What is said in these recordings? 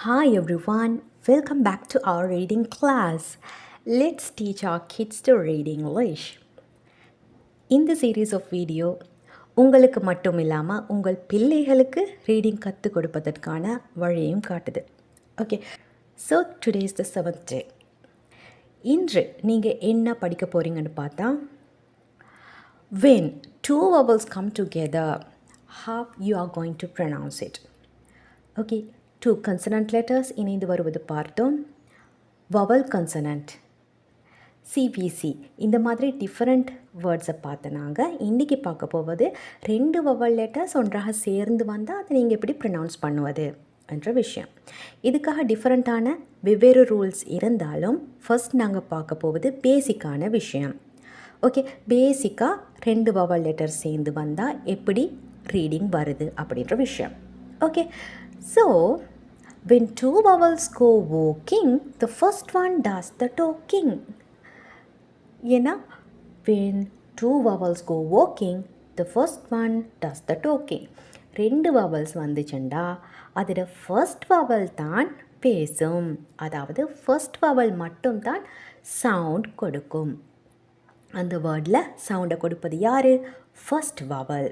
Hi everyone, welcome back to our reading class. Let's teach our kids to read English. இந்த series of video உங்களுக்கு மட்டும் இல்லாமல் உங்கள் பிள்ளைகளுக்கு ரீடிங் கற்றுக் கொடுப்பதற்கான வழியையும் காட்டுது. Okay, so today is the 7th day. இன்று நீங்கள் என்ன படிக்க போகிறீங்கன்னு பார்த்தா, when two vowels come together, how you are going to pronounce it. Okay, two consonant letters இணைந்து வருவது பார்த்தோம். வவல் கன்சனன்ட், சிபிசி, இந்த மாதிரி டிஃப்ரெண்ட் வேர்ட்ஸை பார்த்து நாங்கள் இன்றைக்கி பார்க்க போவது ரெண்டு வவல் லெட்டர்ஸ் ஒன்றாக சேர்ந்து வந்தால் அதை நீங்கள் எப்படி ப்ரொனவுன்ஸ் பண்ணுவது என்ற விஷயம். இதுக்காக டிஃப்ரெண்ட்டான வெவ்வேறு ரூல்ஸ் இருந்தாலும் ஃபர்ஸ்ட் நாங்கள் பார்க்க போவது பேசிக்கான விஷயம். ஓகே, பேசிக்காக ரெண்டு வவல் லெட்டர் சேர்ந்து வந்தால் எப்படி ரீடிங் வருது அப்படின்ற விஷயம். Okay, so when two vowels go walking, the first one does the talking. ஏன்னா when two vowels go walking, the first one does the talking. ரெண்டு vowels வந்துச்சுண்டா அதில் ஃபர்ஸ்ட் vowel தான் பேசும், அதாவது ஃபர்ஸ்ட் vowel மட்டும்தான் சவுண்ட் கொடுக்கும். அந்த வேர்டில் சவுண்டை கொடுப்பது யார்? First vowel.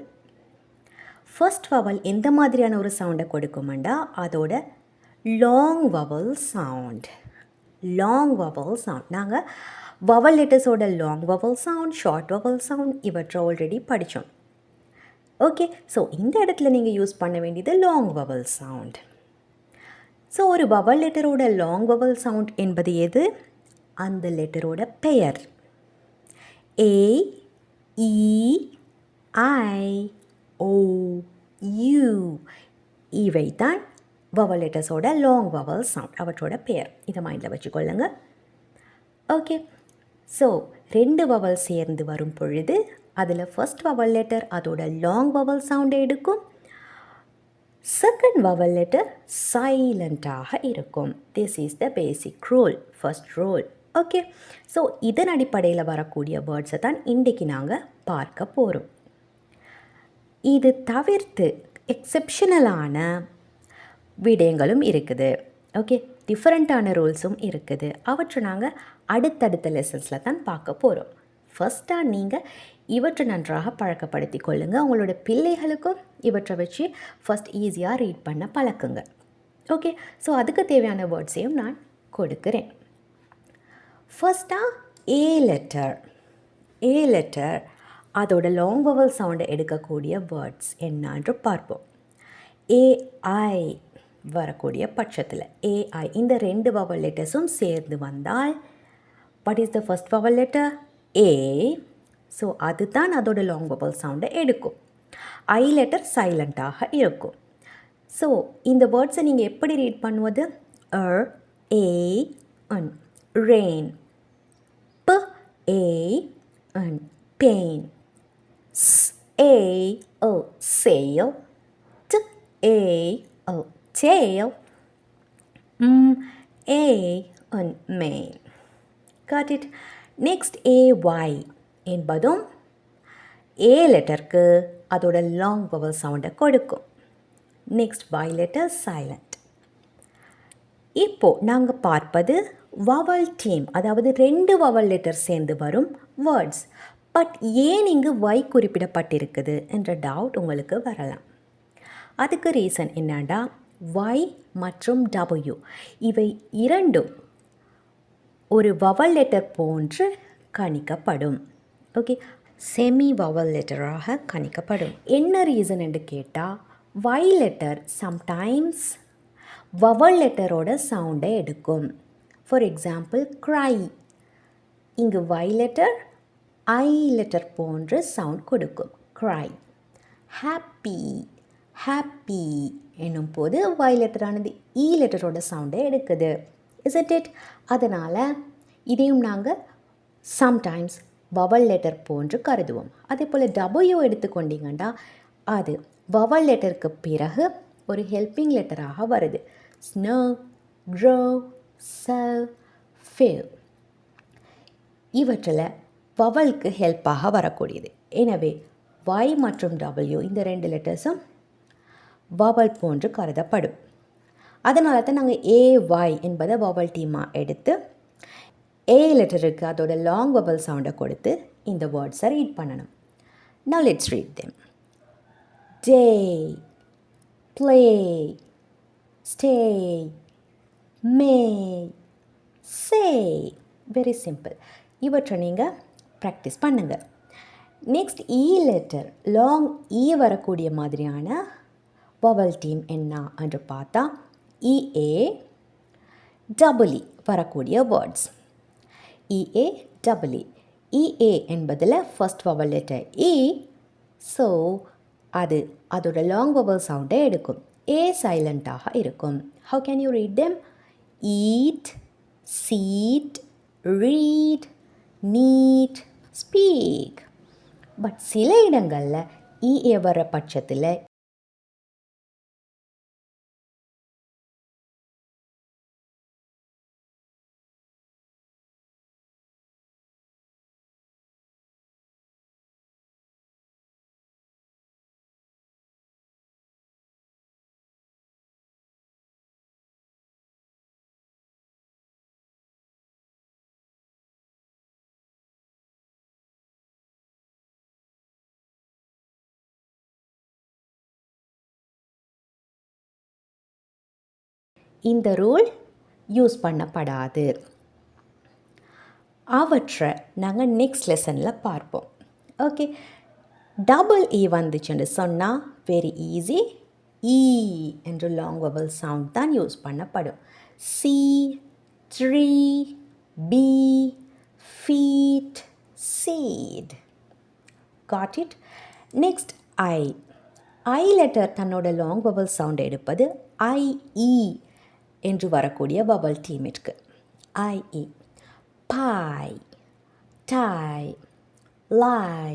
ஃபர்ஸ்ட் vowel எந்த மாதிரியான ஒரு சவுண்டை கொடுக்குமெண்டா அதோட long vowel sound. Long vowel sound நாங்கள் வவல் லெட்டர்ஸோட long vowel sound, short vowel sound இவற்றை ஆல்ரெடி படித்தோம். ஓகே, ஸோ இந்த இடத்துல நீங்கள் யூஸ் பண்ண வேண்டியது லாங் வவல் சவுண்ட். ஸோ ஒரு வவல் லெட்டரோட லாங் வவல் சவுண்ட் என்பது எது? அந்த லெட்டரோட பெயர். ஏ, இ, ஐ, ஓ, யூ இவை தான் வவல் லெட்டர்ஸோட லாங் வவல் சவுண்ட், அவற்றோட பெயர். இதை மைண்டில் வச்சுக்கொள்ளுங்க. ஓகே, ஸோ ரெண்டு வவல் சேர்ந்து வரும் பொழுது அதில் ஃபர்ஸ்ட் வவல் லெட்டர் அதோட லாங் வவல் சவுண்டை எடுக்கும், செகண்ட் வவல் லெட்டர் சைலண்ட்டாக இருக்கும். This is the basic rule, first rule. Okay, so இதன் அடிப்படையில் வரக்கூடிய வேர்ட்ஸை தான் இன்றைக்கி நாங்கள் பார்க்க போகிறோம். இது தவிர்த்து எக்ஸெப்ஷனலான விடயங்களும் இருக்குது. ஓகே, டிஃப்ரெண்ட்டான ரூல்ஸும் இருக்குது. அவற்றை நாங்கள் அடுத்தடுத்த லெசன்ஸில் தான் பார்க்க போகிறோம். ஃபஸ்ட்டாக நீங்கள் இவற்றை நன்றாக பழக்கப்படுத்தி கொள்ளுங்கள். உங்களோட பிள்ளைகளுக்கும் இவற்றை வச்சு ஃபஸ்ட் ஈஸியாக ரீட் பண்ண பழக்குங்க. ஓகே, ஸோ அதுக்கு தேவையான வேர்ட்ஸையும் நான் கொடுக்குறேன். ஃபஸ்ட்டாக ஏ லெட்டர். ஏ லெட்டர் அதோட லாங் வவல் சவுண்டை எடுக்கக்கூடிய வேர்ட்ஸ் என்னன்று பார்ப்போம். ஏஐ வரக்கூடிய பட்சத்தில் ஏஐ இந்த ரெண்டு வவல் லெட்டர்ஸும் சேர்ந்து வந்தால் what is the first vowel letter? A. So அதுதான் அதோட லாங் வவல் சவுண்டை எடுக்கும். ஐ லெட்டர் சைலண்ட்டாக இருக்கும். ஸோ இந்த வேர்ட்ஸை நீங்கள் எப்படி ரீட் பண்ணுவது? ஏ N rain, P A N pain, a sail, a tail, a main. Got it? Next ay என்பதும் a லெட்டருக்கு அதோட லாங் வவல் சவுண்டை கொடுக்கும். Next y letter silent. இப்போது நாங்கள் பார்ப்பது வவல் டீம், அதாவது ரெண்டு வவல் லெட்டர் சேர்ந்து வரும் வேர்ட்ஸ். பட் ஏன் இங்கு y குறிப்பிடப்பட்டிருக்குது என்ற டவுட் உங்களுக்கு வரலாம். அதுக்கு ரீசன் என்னடா, y மற்றும் w இவை இரண்டும் ஒரு வவல் லெட்டர் போன்று கணிக்கப்படும். ஓகே, செமி வவல் லெட்டராக கணிக்கப்படும். என்ன ரீசன் என்று கேட்டால், y லெட்டர் சம்டைம்ஸ் வவல் லெட்டரோட சவுண்டை எடுக்கும். ஃபார் எக்ஸாம்பிள் க்ரை, இங்கு y லெட்டர் ஐ லெட்டர் போன்று சவுண்ட் கொடுக்கும், க்ரை. ஹாப்பி, ஹாப்பி என்னும் போது y லெட்டரானது இ லெட்டரோட சவுண்டை எடுக்குது. Isn't it? அதனால் இதையும் நாங்கள் சம்டைம்ஸ் வவல் லெட்டர் போன்று கருதுவோம். அதே போல் W எடுத்துக்கொண்டீங்கன்னா அது வவல் லெட்டருக்கு பிறகு ஒரு ஹெல்பிங் லெட்டராக வருது. ஸ்னோ, க்ரோ, செல், ஃபில் இவற்றில் வவலுக்கு ஹெல்ப்பாக வரக்கூடியது. எனவே y மற்றும் w இந்த ரெண்டு லெட்டர்ஸும் வவல் போன்று கருதப்படும். அதனால தான் நாங்கள் ஏஒய் என்பதை vowel டீமாக எடுத்து ஏ லெட்டருக்கு அதோட லாங் vowel சவுண்டை கொடுத்து இந்த வேர்ட்ஸை ரீட் பண்ணணும். Now let's read them. Day, play, stay, may, say. Very simple. இவற்றை நீங்கள் ப்ராக்டிஸ் பண்ணுங்கள். நெக்ஸ்ட் இ லெட்டர் லாங் இ வரக்கூடிய மாதிரியான vowel டீம் என்ன என்று பார்த்தா இஏ டபுள் இ வரக்கூடிய வேர்ட்ஸ். இஏ double E. இஏ என்பதில் first vowel letter E. So அதோட லாங் vowel சவுண்டை எடுக்கும். ஏ சைலண்ட்டாக இருக்கும். How can you read them? Eat, seat, read, neat, speak. But சில இடங்களில் இஏ வர பட்சத்தில் இந்த ரூல் யூஸ் பண்ணப்படாது. அவற்றை நாங்கள் நெக்ஸ்ட் லெசனில் பார்ப்போம். ஓகே, டபுள் இ வந்துச்சுன்னு சொன்னால் வெரி ஈஸி. இ என்ற லாங் vowel சவுண்ட் தான் யூஸ் பண்ணப்படும். Sea, tree, bee, feet, seat. Got it? Next I. I letter தன்னோட லாங் vowel சவுண்ட் எடுப்பது ஐஇ என்று வரக்கூடிய vowel டீம் இருக்கு. I E. Pie, tie, lie,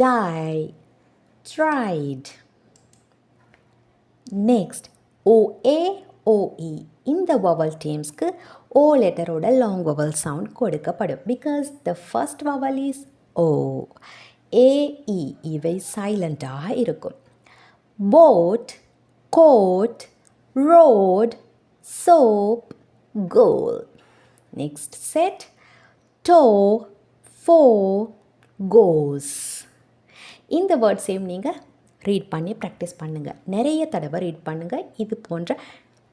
tie, tried. Next O A, O E. இந்த vowel டீம்ஸ்க்கு O லெட்டரோட லாங் vowel சவுண்ட் கொடுக்கப்படும். Because the first vowel is O. A E இவை சைலண்ட்டாக இருக்கும். Boat, coat, road, soap, goal. Next set, toe, four, goes. இந்த வேர்ட்ஸையும் நீங்கள் read பண்ணி ப்ராக்டிஸ் பண்ணுங்கள். நிறைய தடவை ரீட் பண்ணுங்கள். இது போன்ற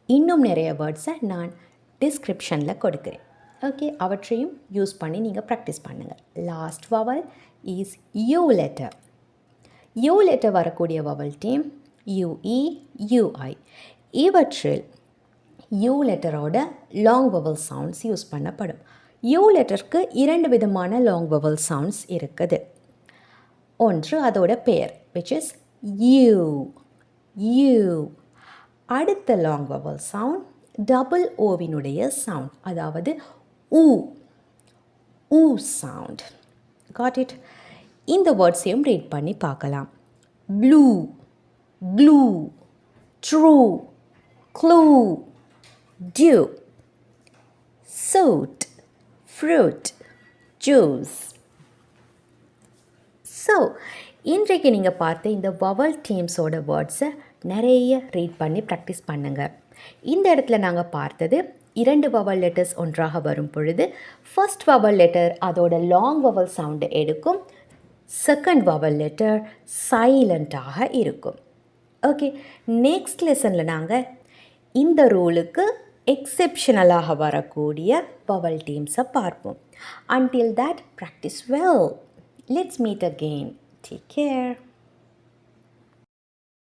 இன்னும் நிறைய வேர்ட்ஸை நான் டிஸ்கிரிப்ஷனில் கொடுக்குறேன். ஓகே, அவற்றையும் யூஸ் பண்ணி நீங்கள் ப்ராக்டிஸ் பண்ணுங்கள். Last vowel is U letter. U letter வரக்கூடிய vowel டீம் யூஇ, யூஐ. இவற்றில் யூ லெட்டரோட லாங் vowel சவுண்ட்ஸ் யூஸ் பண்ணப்படும். யூ லெட்டருக்கு 2 விதமான லாங் vowel சவுண்ட்ஸ் இருக்குது. ஒன்று அதோட பெயர் which is யூ, யூ. அடுத்த லாங் vowel சவுண்ட் டபுள் ஓவினுடைய சவுண்ட், அதாவது oo, oo sound. Got it? இந்த வேர்ட்ஸையும் ரீட் பண்ணி பார்க்கலாம். Blue, blue, true, clue, dew, suit, fruit, juice. So இன்றைக்கு நீங்கள் பார்த்த இந்த vowel டீம்ஸோட வேர்ட்ஸை நிறைய ரீட் பண்ணி ப்ராக்டிஸ் பண்ணுங்கள். இந்த இடத்துல நாங்கள் பார்த்தது 2 vowel லெட்டர்ஸ் ஒன்றாக வரும் பொழுது ஃபர்ஸ்ட் vowel லெட்டர் அதோட லாங் vowel சவுண்டை எடுக்கும். செகண்ட் vowel லெட்டர் சைலண்ட்டாக இருக்கும். ஓகே, நெக்ஸ்ட் லெசனில் நாங்கள் இந்த ரூலுக்கு எக்ஸெப்ஷனலாக வரக்கூடிய vowel டீம்ஸை பார்ப்போம். Until that, practice well. Let's meet again. Take care.